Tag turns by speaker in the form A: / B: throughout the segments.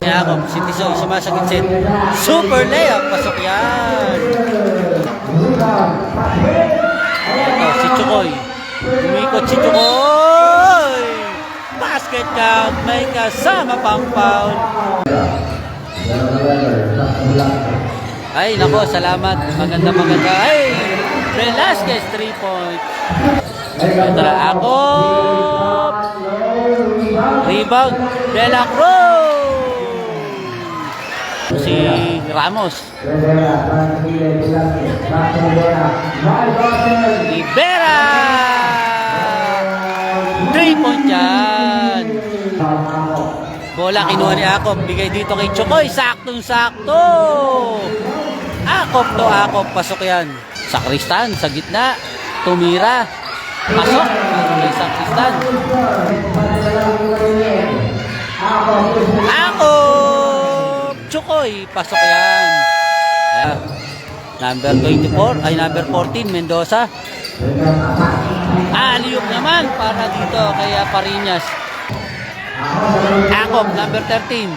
A: Yakop, si Tisoy, sumasagit set. Super layup, pasok yan. Ito, si Chukoy. Umikot si Chukoy. Basket count, may kasama pang foul. Ay, nako, salamat. Maganda. Ay, Velasquez, 3 points. Ito na, Yakop. Rebound, De La Cruz. Si Ramos. Libera. 3-point yan. Bola kinuha ni Yakop. Bigay dito kay Chukoy. Saktong-sakto. Yakop. Pasok yan. Sakristan sa gitna. Tumira. Pasok. Kay Sakristan. Yakop. Chukoy. Pasok yan. Ayan. Number 24. Ay, number 14. Mendoza. Aliyok naman para dito kay Pariñas. Yakop, number 13.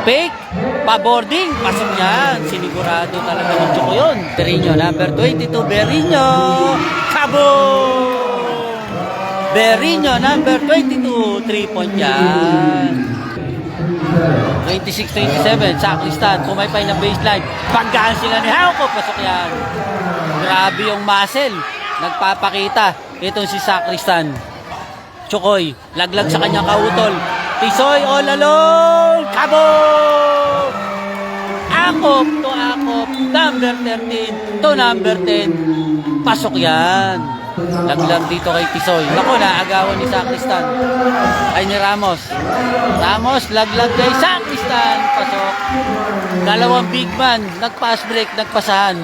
A: Fake, pa-boarding, pasok yan. Sinigurado talaga ng Chuko yun. Berriño, number 22. Berriño, kabong! Berriño, number 22. 3-point yan. 26-27, Sakristan, pumaypay ng baseline. Paggaan sila ni Yakop, pasok yan. Grabe yung muscle. Nagpapakita. Itong si Sakristan. Chukoy, laglag sa kanyang kautol. Tisoy all alone. Kabog! Yakop to Yakop. Number 13 to number 10. Pasok yan. Laglag dito kay Tisoy. Naku, naagawan ni Sakristan. Ay ni Ramos. Ramos, laglag kay Sakristan. Pasok. Dalawang big man. Nag-pass break, nagpasahan.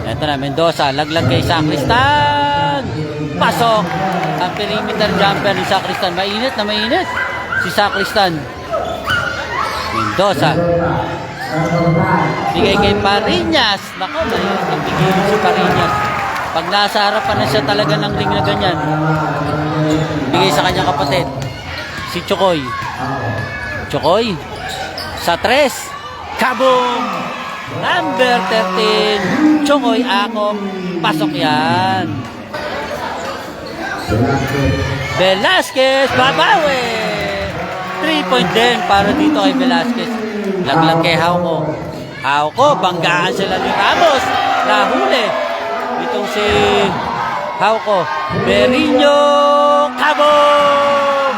A: Ito na, Mendoza. Laglag kay Sakristan. Pasok. Ang perimeter jumper ni Sakristan. Mainit na mainit. Si Sakristan. Mendoza. Bigay kay Pariñas. Naku, mainit ang bigay si Pariñas. Pag nasa harapan na siya talaga ng ring na ganyan. Bigay sa kanyang kapatid. Si Chukoy. Chukoy. Sa 3. Kabong! Number 13. Chukoy, Yakop. Pasok yan. Velasquez, babawi. 3-point din para dito kay Velasquez. Laglag kay Hauko. Hauko, banggaan sila ni Ramos. Nahuli. Itong si Hauko. Berriño, kabog!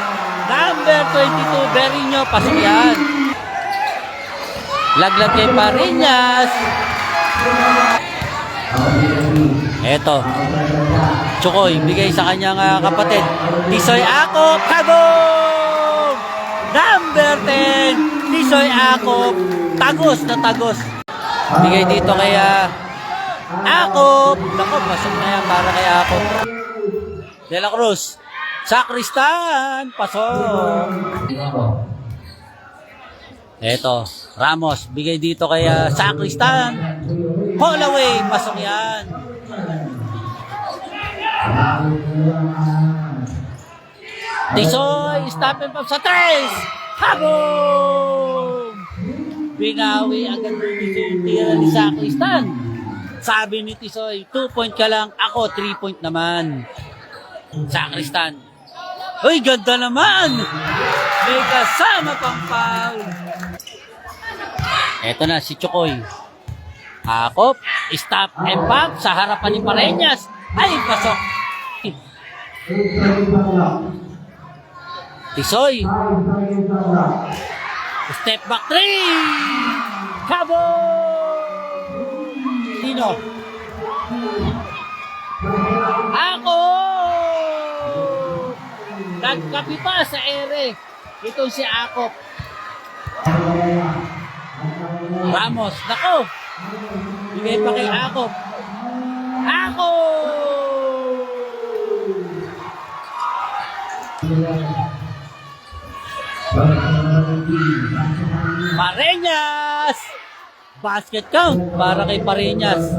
A: Number 22, Berriño, pasok yan. Laglag kay Pariñas. Eto. Chukoy, bigay sa kanyang kapatid. Tisoy Yakop, kabog! Number 10, Tisoy Yakop. Tagos na tagos. Bigay dito kay Yakop. Naku, pasok na yan para kay Yakop. De La Cruz. Sakristan. Pasok. Eto. Ramos. Bigay dito kay Sakristan. Holloway. Pasok yan. Tisoy. Stop and pop sa 3. Habong! Binawi agad yung tira ni Sakristan. Sabi ni Tisoy, 2-point ka lang, ako 3-point naman. Sakristan. Uy, ganda naman! May kasama pang foul. Eto na si Chukoy. Yakop, stop and pop sa harapan ni Pariñas. Ay, pasok. Tisoy. Step back 3. Kabo! Dino. Ako! Nagkapi pa sa ere. Itong si Yakop. Ramos. Nako! Bigay pa kay Yakop. Ako! Pariñas! Basket count para kay Pariñas.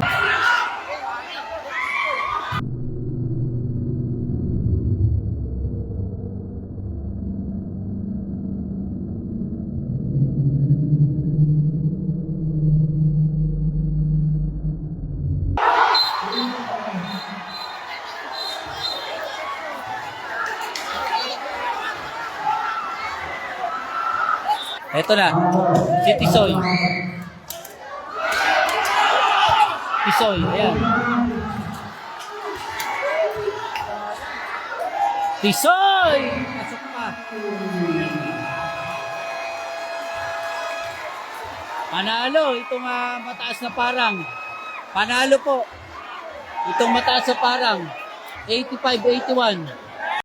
A: Ito na. Si Tisoy. Tisoy, ayan. Tisoy! Pasok pa. Panalo, itong mataas na parang. Panalo po. Itong mataas na parang. 85-81.